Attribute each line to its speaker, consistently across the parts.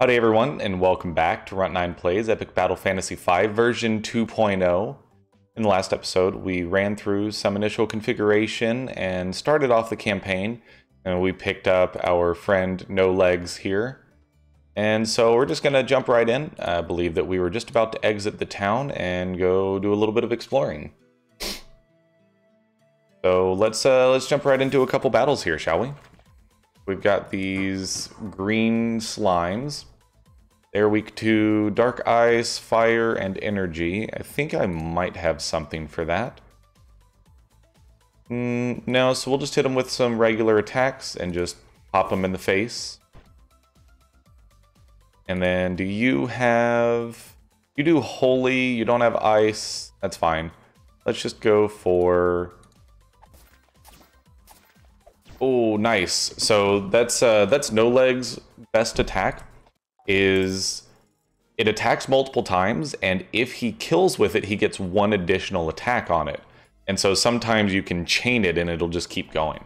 Speaker 1: Howdy everyone, and welcome back to Runt9 Plays Epic Battle Fantasy V version 2.0. In the last episode, we ran through some initial configuration and started off the campaign, and we picked up our friend No Legs here. And so we're just going to jump right in. I believe that we were just about to exit the town and go do a little bit of exploring. So let's jump right into a couple battles here, shall we? We've got these green slimes. They're weak to dark ice, fire, and energy. I think I might have something for that. No, so we'll just hit them with some regular attacks and just pop them in the face. And then do you have... You do holy, you don't have ice. That's fine. Let's just go for... Oh, nice. So that's No Legs' best attack. Is it attacks multiple times, and if he kills with it, he gets one additional attack on it. And so sometimes you can chain it and it'll just keep going.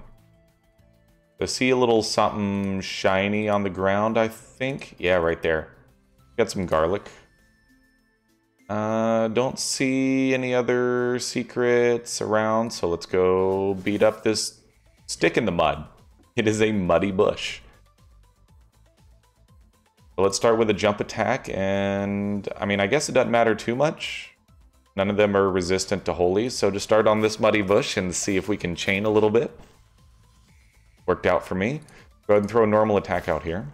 Speaker 1: I see a little something shiny on the ground, I think. Yeah, right there. Got some garlic. Don't see any other secrets around, so let's go beat up this stick in the mud. It is a muddy bush. So let's start with a jump attack, and I mean, I guess it doesn't matter too much. None of them are resistant to holy, so just start on this muddy bush and see if we can chain a little bit. Worked out for me. Go ahead and throw a normal attack out here.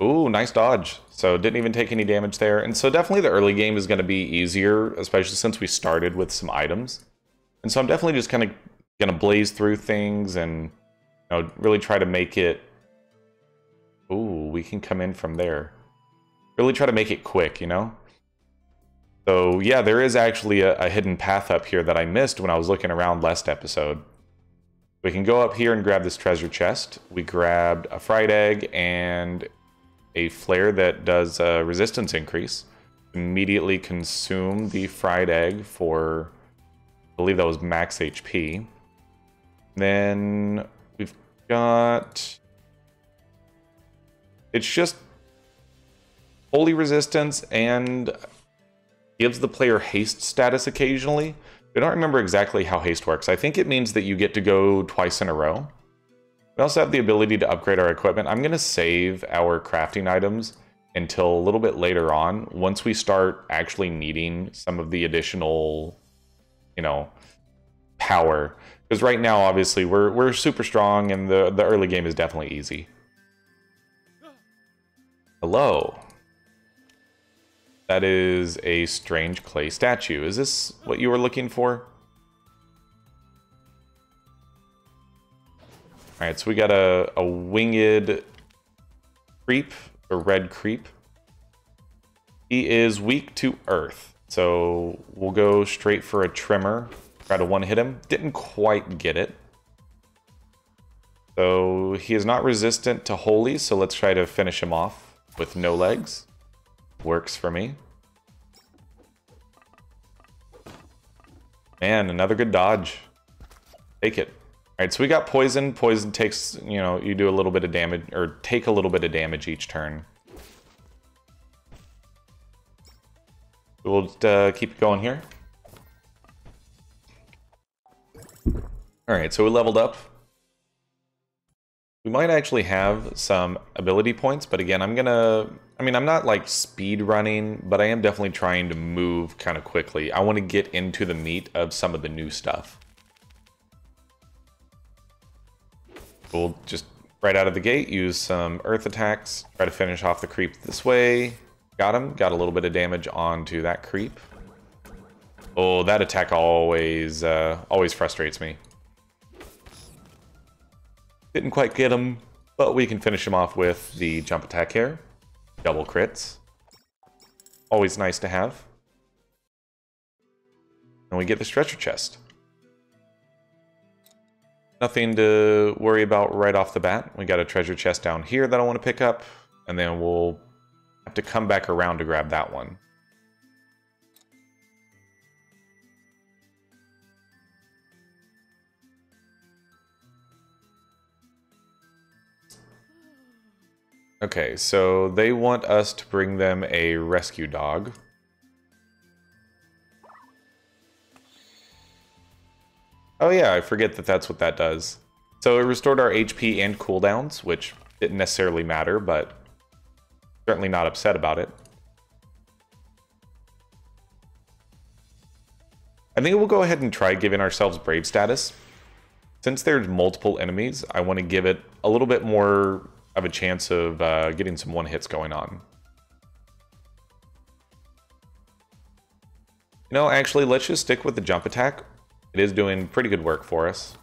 Speaker 1: Ooh, nice dodge. So didn't even take any damage there. And so definitely the early game is going to be easier, especially since we started with some items. And so I'm definitely just kind of going to blaze through things and really try to make it... Ooh, we can come in from there. Really try to make it quick, you know? So yeah, there is actually a hidden path up here that I missed when I was looking around last episode. We can go up here and grab this treasure chest. We grabbed a fried egg and a flare that does a resistance increase. Immediately consume the fried egg for, I believe that was max HP. Then we've got... It's just holy resistance and gives the player haste status occasionally. I don't remember exactly how haste works. I think it means that you get to go twice in a row. We also have the ability to upgrade our equipment. I'm going to save our crafting items until a little bit later on, once we start actually needing some of the additional, power. Because right now, obviously, we're super strong, and the early game is definitely easy. Hello. That is a strange clay statue. Is this what you were looking for? Alright, so we got a winged creep, a red creep. He is weak to earth, so we'll go straight for a trimmer. Try to one-hit him. Didn't quite get it. So he is not resistant to holy, so let's try to finish him off with no legs. Works for me. Man, another good dodge. Take it. Alright, so we got poison. Poison takes, you do a little bit of damage, or take a little bit of damage each turn. We'll just keep going here. Alright, so we leveled up. We might actually have some ability points, but again, I'm not like speed running, but I am definitely trying to move kind of quickly. I want to get into the meat of some of the new stuff. We'll just, right out of the gate, use some earth attacks, try to finish off the creep this way. Got him, got a little bit of damage onto that creep. Oh, that attack always frustrates me. Didn't quite get him, but we can finish him off with the jump attack here. Double crits. Always nice to have. And we get the stretcher chest. Nothing to worry about right off the bat. We got a treasure chest down here that I want to pick up, and then we'll have to come back around to grab that one. Okay, so they want us to bring them a rescue dog. Oh yeah, I forget that that's what that does. So it restored our HP and cooldowns, which didn't necessarily matter, but certainly not upset about it. I think we'll go ahead and try giving ourselves Brave status. Since there's multiple enemies, I want to give it a little bit more of a chance of getting some one-hits going on. You know, actually, let's just stick with the jump attack. It is doing pretty good work for us.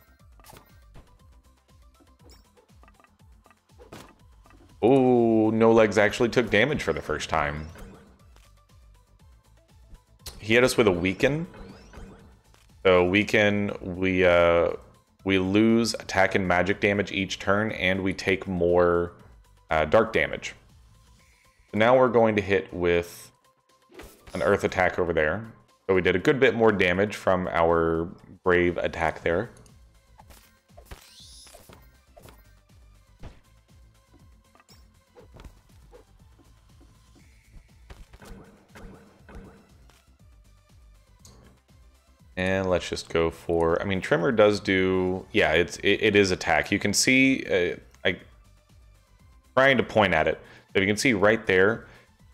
Speaker 1: Ooh, No Legs actually took damage for the first time. He hit us with a weaken. So weaken, we lose attack and magic damage each turn, and we take more dark damage. So now we're going to hit with an earth attack over there. So we did a good bit more damage from our brave attack there. And let's just go for, I mean, Tremor does do, yeah, it is attack. You can see, trying to point at it. If you can see right there,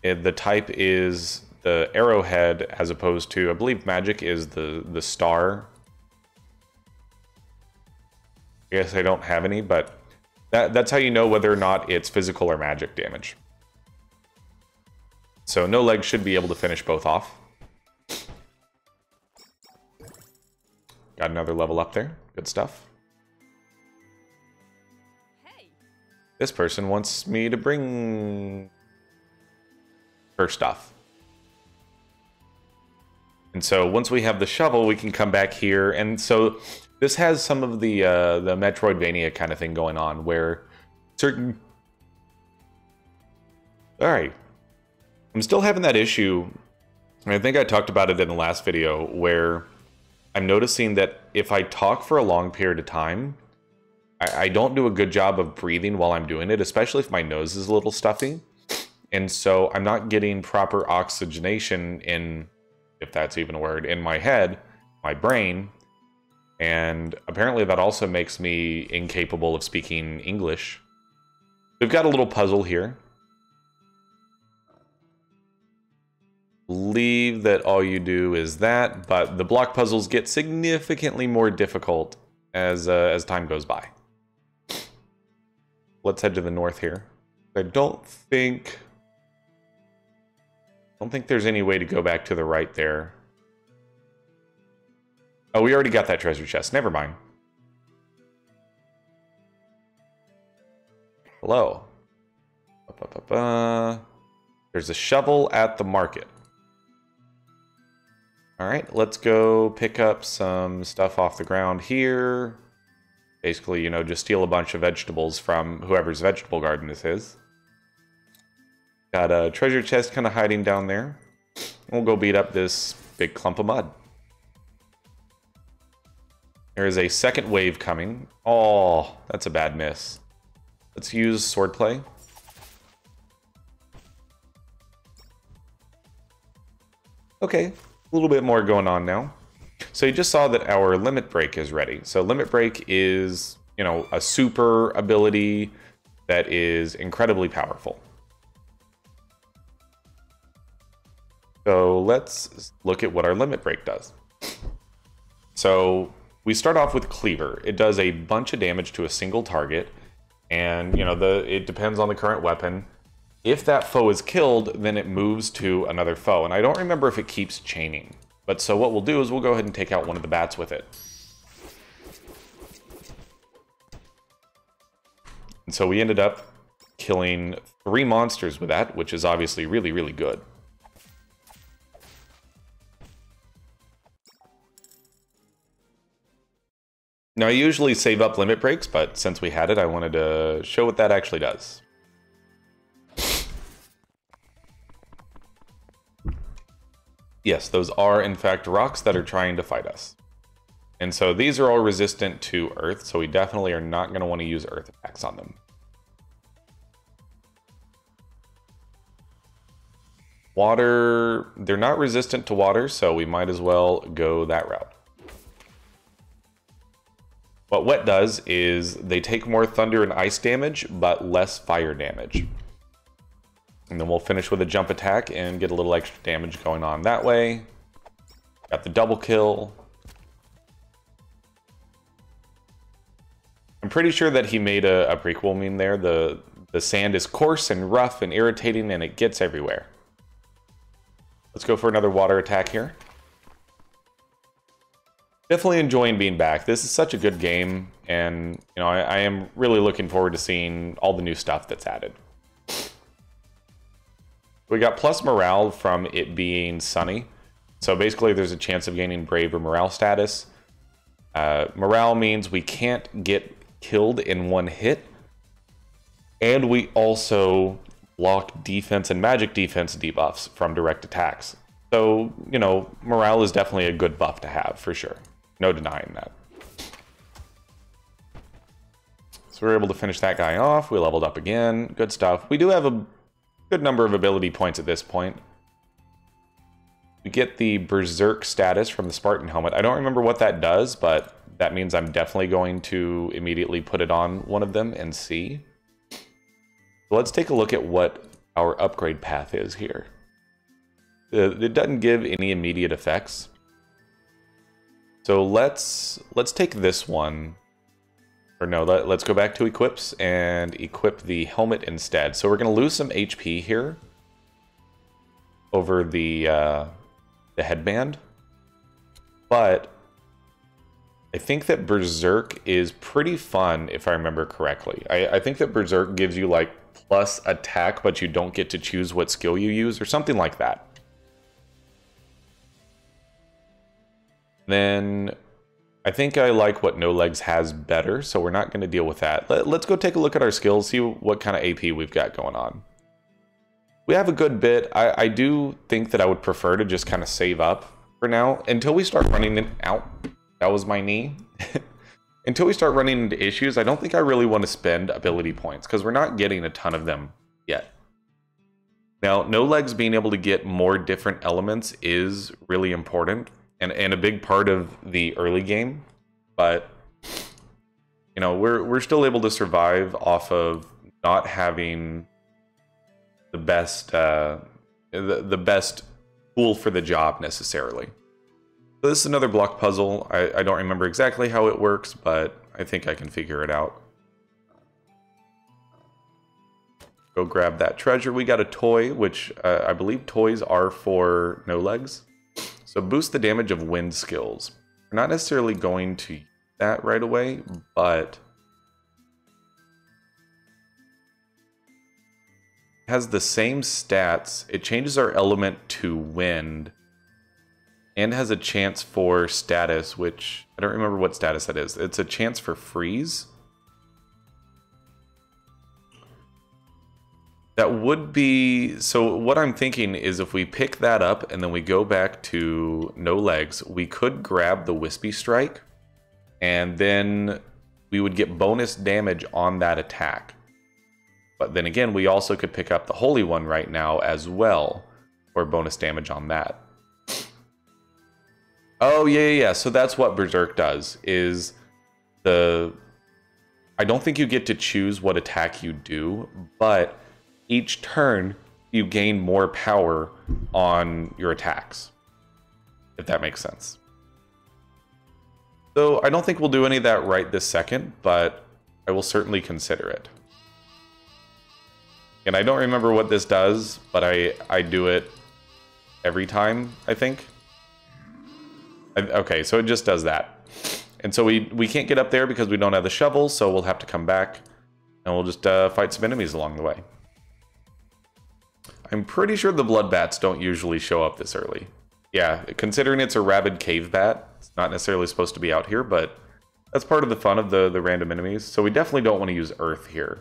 Speaker 1: the type is the arrowhead as opposed to, I believe magic is the star. I guess I don't have any, but that's how you know whether or not it's physical or magic damage. So No Legs should be able to finish both off. Got another level up there. Good stuff. Hey. This person wants me to bring her stuff. And so once we have the shovel, we can come back here. And so this has some of the Metroidvania kind of thing going on where certain... Alright. I'm still having that issue. I think I talked about it in the last video where I'm noticing that if I talk for a long period of time, I don't do a good job of breathing while I'm doing it, especially if my nose is a little stuffy. And so I'm not getting proper oxygenation in, if that's even a word, in my head, my brain. And apparently that also makes me incapable of speaking English. We've got a little puzzle here. Believe that all you do is that, but the block puzzles get significantly more difficult as time goes by. Let's head to the north here. I don't think there's any way to go back to the right there. Oh, we already got that treasure chest. Never mind. Hello. There's a shovel at the market. Alright, let's go pick up some stuff off the ground here. Basically, you know, just steal a bunch of vegetables from whoever's vegetable garden this is. Got a treasure chest kind of hiding down there. We'll go beat up this big clump of mud. There is a second wave coming. Oh, that's a bad miss. Let's use swordplay. Okay. A little bit more going on now. So you just saw that our limit break is ready. So limit break is, you know, a super ability that is incredibly powerful. So let's look at what our limit break does. So we start off with Cleaver. It does a bunch of damage to a single target, and you know, it depends on the current weapon. If that foe is killed, then it moves to another foe. And I don't remember if it keeps chaining. But so what we'll do is we'll go ahead and take out one of the bats with it. And so we ended up killing 3 monsters with that, which is obviously really, really good. Now, I usually save up limit breaks, but since we had it, I wanted to show what that actually does. Yes, those are in fact rocks that are trying to fight us. And so these are all resistant to earth, so we definitely are not going to want to use earth attacks on them. Water, they're not resistant to water, so we might as well go that route. What wet does is they take more thunder and ice damage, but less fire damage. And then we'll finish with a jump attack and get a little extra damage going on that way. Got the double kill. I'm pretty sure that he made a prequel meme there. The sand is coarse and rough and irritating and it gets everywhere. Let's go for another water attack here. Definitely enjoying being back. This is such a good game, and you know, I am really looking forward to seeing all the new stuff that's added. We got plus morale from it being sunny. So basically there's a chance of gaining brave or morale status. Morale means we can't get killed in one hit. And we also block defense and magic defense debuffs from direct attacks. So, you know, morale is definitely a good buff to have, for sure. No denying that. So we're able to finish that guy off. We leveled up again. Good stuff. We do have a good number of ability points at this point. We get the Berserk status from the Spartan helmet. I don't remember what that does, but that means I'm definitely going to immediately put it on one of them and see. So let's take a look at what our upgrade path is here. It doesn't give any immediate effects. So let's take this one. Or no, let's go back to equips and equip the helmet instead. So we're going to lose some HP here over the headband. But I think that Berserk is pretty fun, if I remember correctly. I think that Berserk gives you like plus attack, but you don't get to choose what skill you use or something like that. Then I think I like what No Legs has better, so we're not going to deal with that. Let's go take a look at our skills, see what kind of AP we've got going on. We have a good bit. I do think that I would prefer to just kind of save up for now until we start running in. Ow, that was my knee. Until we start running into issues, I don't think I really want to spend ability points because we're not getting a ton of them yet. Now, No Legs being able to get more different elements is really important and a big part of the early game, but you know, we're still able to survive off of not having the best the best tool for the job necessarily. So this is another block puzzle. I don't remember exactly how it works, but I think I can figure it out. Go grab that treasure. We got a toy, which I believe toys are for No Legs. So boost the damage of wind skills. We're not necessarily going to use that right away, but it has the same stats. It changes our element to wind and has a chance for status, which I don't remember what status that is. It's a chance for freeze. That would be, so what I'm thinking is if we pick that up and then we go back to No Legs, we could grab the Wispy Strike and then we would get bonus damage on that attack. But then again, we also could pick up the Holy One right now as well for bonus damage on that. Oh, yeah. So that's what Berserk does, is I don't think you get to choose what attack you do, but each turn you gain more power on your attacks, if that makes sense. So I don't think we'll do any of that right this second, but I will certainly consider it. And I don't remember what this does, but I do it every time, I think. Okay, so it just does that. And so we can't get up there because we don't have the shovel, so we'll have to come back and we'll just fight some enemies along the way. I'm pretty sure the blood bats don't usually show up this early. Yeah, considering it's a rabid cave bat, it's not necessarily supposed to be out here, but that's part of the fun of the random enemies. So we definitely don't want to use earth here.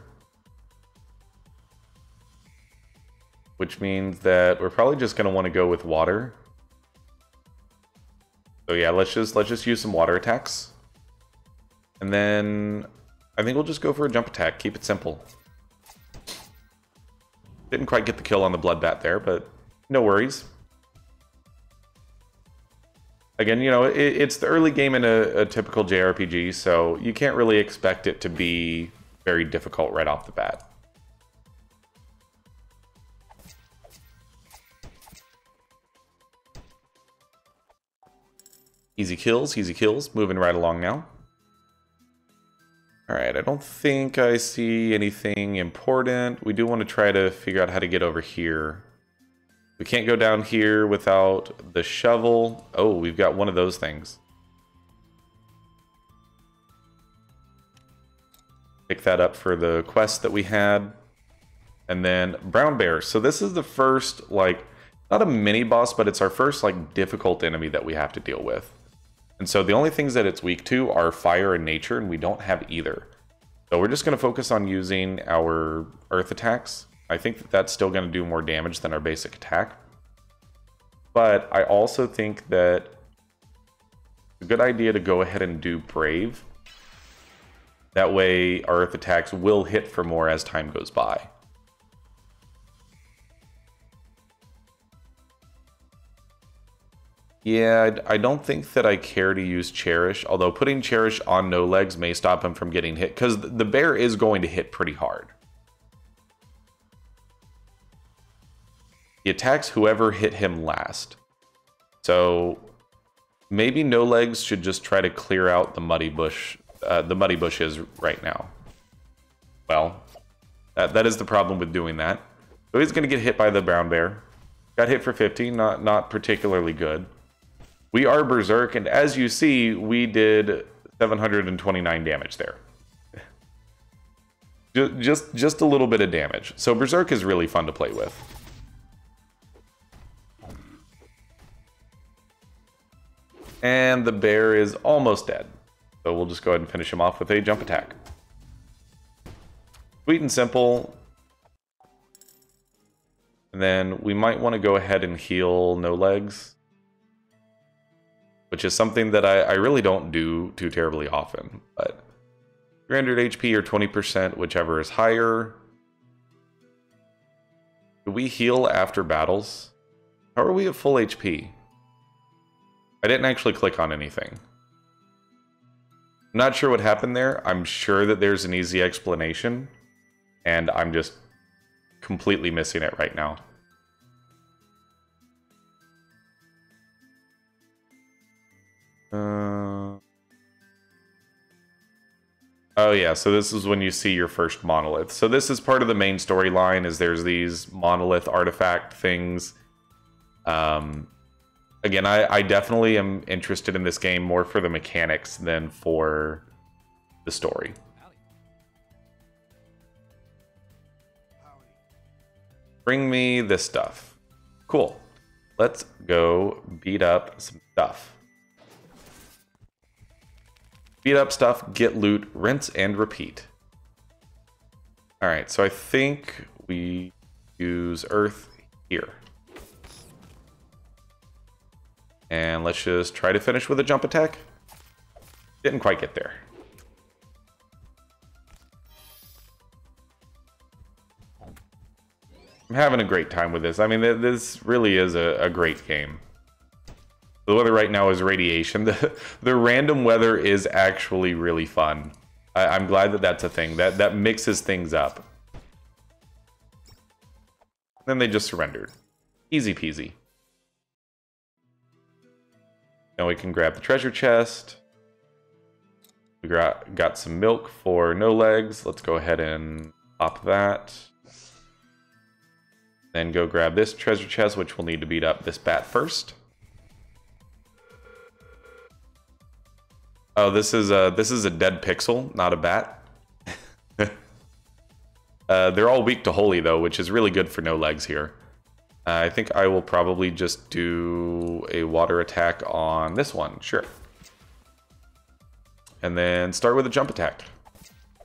Speaker 1: Which means that we're probably just going to want to go with water. So yeah, let's just use some water attacks. And then I think we'll just go for a jump attack, keep it simple. Didn't quite get the kill on the blood bat there, but No worries. Again, you know, it's the early game in a typical JRPG, so you can't really expect it to be very difficult right off the bat. Easy kills, moving right along now. Alright, I don't think I see anything important. We do want to try to figure out how to get over here. We can't go down here without the shovel. Oh, we've got one of those things. Pick that up for the quest that we had. And then brown bear. So this is the first, like, not a mini boss, but it's our first, like, difficult enemy that we have to deal with. And so the only things that it's weak to are fire and nature, and we don't have either. So we're just going to focus on using our earth attacks. I think that that's still going to do more damage than our basic attack. But I also think that it's a good idea to go ahead and do brave. That way our earth attacks will hit for more as time goes by. Yeah, I don't think that I care to use Cherish, although putting Cherish on no legs may stop him from getting hit, because the bear is going to hit pretty hard. He attacks whoever hit him last. So maybe no legs should just try to clear out the muddy bushes right now. Well, that is the problem with doing that. So he's going to get hit by the brown bear. Got hit for 50, not particularly good. We are Berserk, and as you see, we did 729 damage there. Just a little bit of damage. So Berserk is really fun to play with. And the bear is almost dead. So we'll just go ahead and finish him off with a jump attack. Sweet and simple. And then we might want to go ahead and heal no legs, which is something that I really don't do too terribly often. But 300 HP or 20%, whichever is higher. Do we heal after battles? How are we at full HP? I didn't actually click on anything. I'm not sure what happened there. I'm sure that there's an easy explanation, and I'm just completely missing it right now. Oh yeah, so this is when you see your first monolith. So this is part of the main storyline, is there's these monolith artifact things. Again, I definitely am interested in this game more for the mechanics than for the story. Bring me this stuff. Cool. Let's go beat up some stuff. Beat up stuff, get loot, rinse and repeat. Alright, so I think we use earth here. And let's just try to finish with a jump attack. Didn't quite get there. I'm having a great time with this. I mean, this really is a great game. The weather right now is radiation. The random weather is actually really fun. I'm glad that that's a thing. That mixes things up. Then they just surrendered. Easy peasy. Now we can grab the treasure chest. We got some milk for no legs. Let's go ahead and pop that. Then go grab this treasure chest, which we'll need to beat up this bat first. Oh, this is a dead pixel, not a bat. They're all weak to holy though, which is really good for no legs here. I think I will probably just do a water attack on this one, sure. And then start with a jump attack.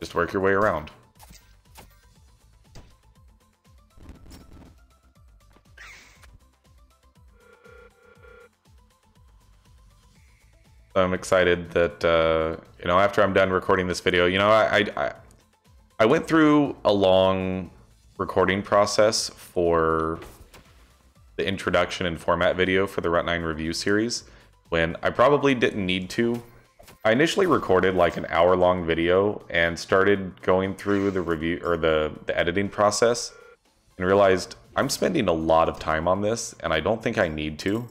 Speaker 1: Just work your way around. I'm excited that, you know, after I'm done recording this video, you know, I went through a long recording process for the introduction and format video for the Runt9 review series when I probably didn't need to. I initially recorded like an hour-long video and started going through the review or the editing process and realized I'm spending a lot of time on this and I don't think I need to.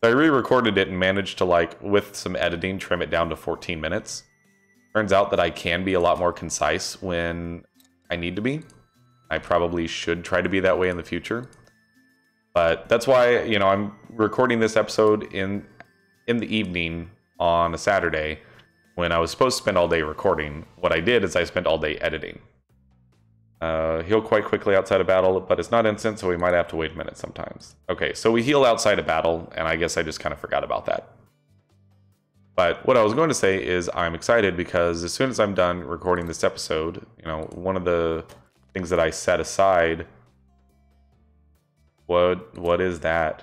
Speaker 1: So I re-recorded it and managed to, like, with some editing, trim it down to 14 minutes. Turns out that I can be a lot more concise when I need to be. I probably should try to be that way in the future. But that's why, you know, I'm recording this episode in the evening on a Saturday when I was supposed to spend all day recording. What I did is I spent all day editing. Heal quite quickly outside of battle, but it's not instant, so we might have to wait a minute sometimes. Okay, so we heal outside of battle, and I guess I just kind of forgot about that. But what I was going to say is I'm excited because as soon as I'm done recording this episode, you know, one of the things that I set aside... What is that?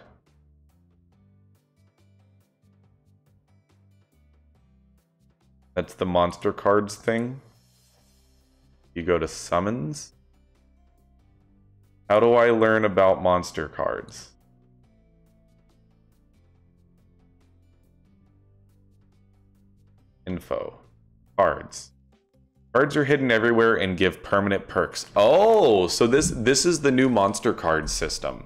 Speaker 1: That's the monster cards thing. You go to summons. How do I learn about monster cards? Info. Cards. Cards are hidden everywhere and give permanent perks. Oh, so this is the new monster card system.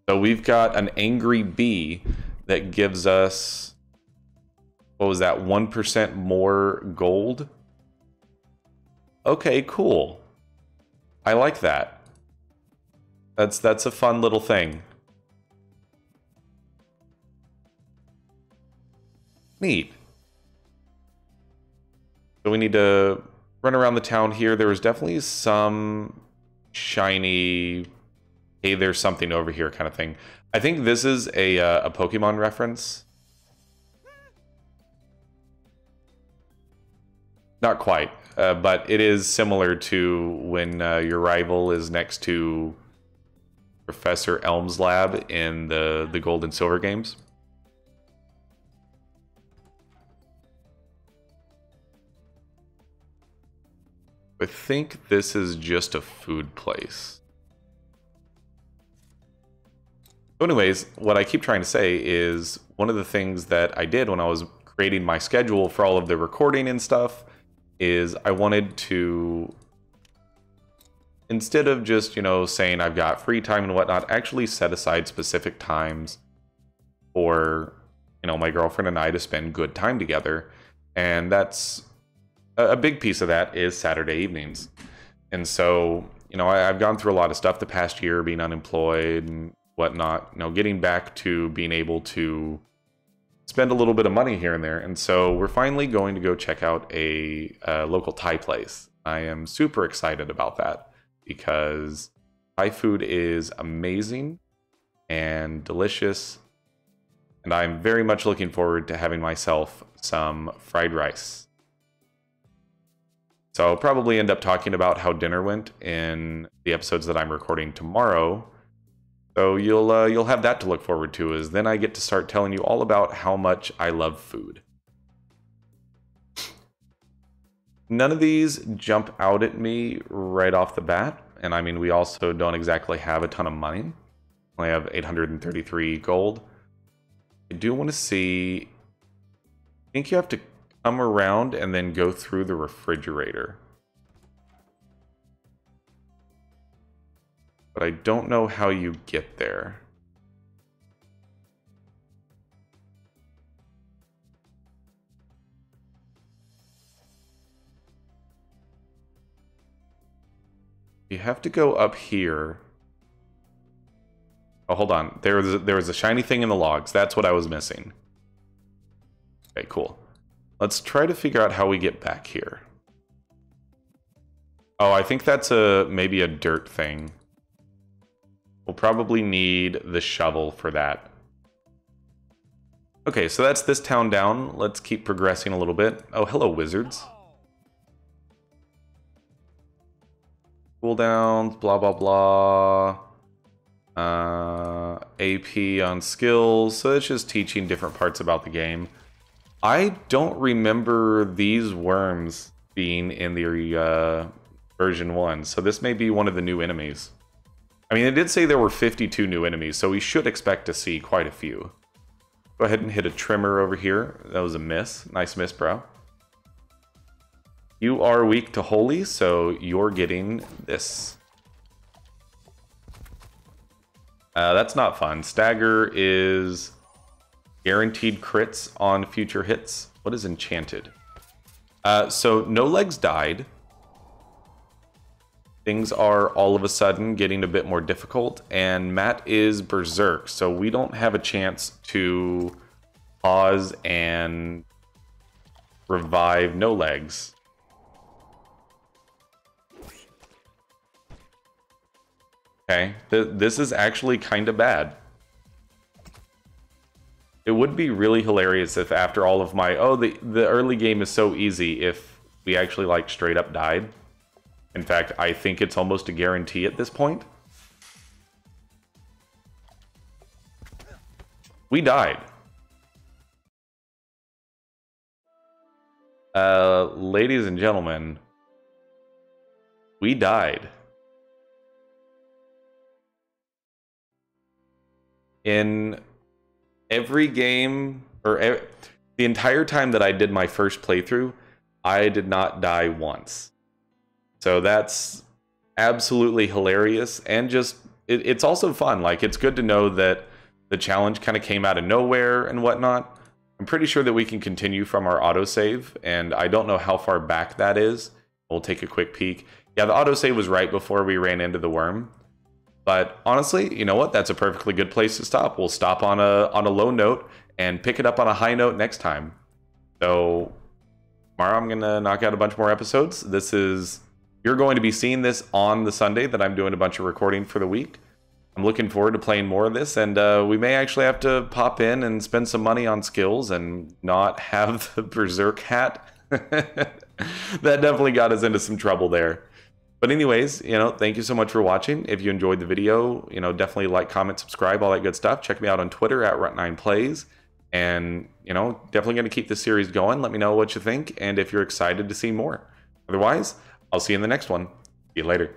Speaker 1: So we've got an angry bee that gives us, what was that, 1% more gold? Okay, cool. I like that. That's a fun little thing. Neat. So we need to run around the town here. There was definitely some shiny, hey, there's something over here kind of thing. I think this is a Pokemon reference. Not quite, but it is similar to when your rival is next to Professor Elm's lab in the Gold and Silver games. I think this is just a food place. So anyways, what I keep trying to say is one of the things that I did when I was creating my schedule for all of the recording and stuff is I wanted to, instead of just, you know, saying I've got free time and whatnot, actually set aside specific times for, you know, my girlfriend and I to spend good time together. And that's a big piece of that is Saturday evenings. And so, you know, I've gone through a lot of stuff the past year, being unemployed and whatnot, you know, getting back to being able to spend a little bit of money here and there. And so we're finally going to go check out a local Thai place. I am super excited about that because Thai food is amazing and delicious. And I'm very much looking forward to having myself some fried rice. So I'll probably end up talking about how dinner went in the episodes that I'm recording tomorrow. So you'll have that to look forward to, is then I get to start telling you all about how much I love food. None of these jump out at me right off the bat, and I mean we also don't exactly have a ton of money. I have 833 gold. I do want to see. I think you have to come around and then go through the refrigerator. But I don't know how you get there. You have to go up here. Oh, hold on. There was a shiny thing in the logs. That's what I was missing. Okay, cool. Let's try to figure out how we get back here. Oh, I think that's maybe a dirt thing. We'll probably need the shovel for that. Okay, so that's this town down. Let's keep progressing a little bit. Oh, hello, wizards. Cooldowns, blah, blah, blah. AP on skills. So it's just teaching different parts about the game. I don't remember these worms being in the version 1, so this may be one of the new enemies. I mean, it did say there were 52 new enemies, so we should expect to see quite a few. Go ahead and hit a trimmer over here. That was a miss. Nice miss, bro. You are weak to holy, so you're getting this. That's not fun. Stagger is guaranteed crits on future hits. What is enchanted? So no legs died. Things are all of a sudden getting a bit more difficult, and Matt is berserk, so we don't have a chance to pause and revive no legs. Okay, this is actually kind of bad. It would be really hilarious if after all of my, the early game is so easy, if we actually like straight up died. In fact, I think it's almost a guarantee at this point. We died. Ladies and gentlemen, we died. In every game, or the entire time that I did my first playthrough, I did not die once. So that's absolutely hilarious, and just it's also fun. Like, it's good to know that the challenge kind of came out of nowhere and whatnot. I'm pretty sure that we can continue from our autosave, and I don't know how far back that is. We'll take a quick peek. Yeah, the autosave was right before we ran into the worm. But honestly, you know what? That's a perfectly good place to stop. We'll stop on a low note and pick it up on a high note next time. So tomorrow I'm gonna knock out a bunch more episodes. You're going to be seeing this on the Sunday that I'm doing a bunch of recording for the week. I'm looking forward to playing more of this, and we may actually have to pop in and spend some money on skills and not have the Berserk hat. That definitely got us into some trouble there. But anyways, thank you so much for watching. If you enjoyed the video, definitely like, comment, subscribe, all that good stuff. Check me out on Twitter at Runt9 Plays. And, definitely going to keep this series going. Let me know what you think and if you're excited to see more. Otherwise, I'll see you in the next one. See you later.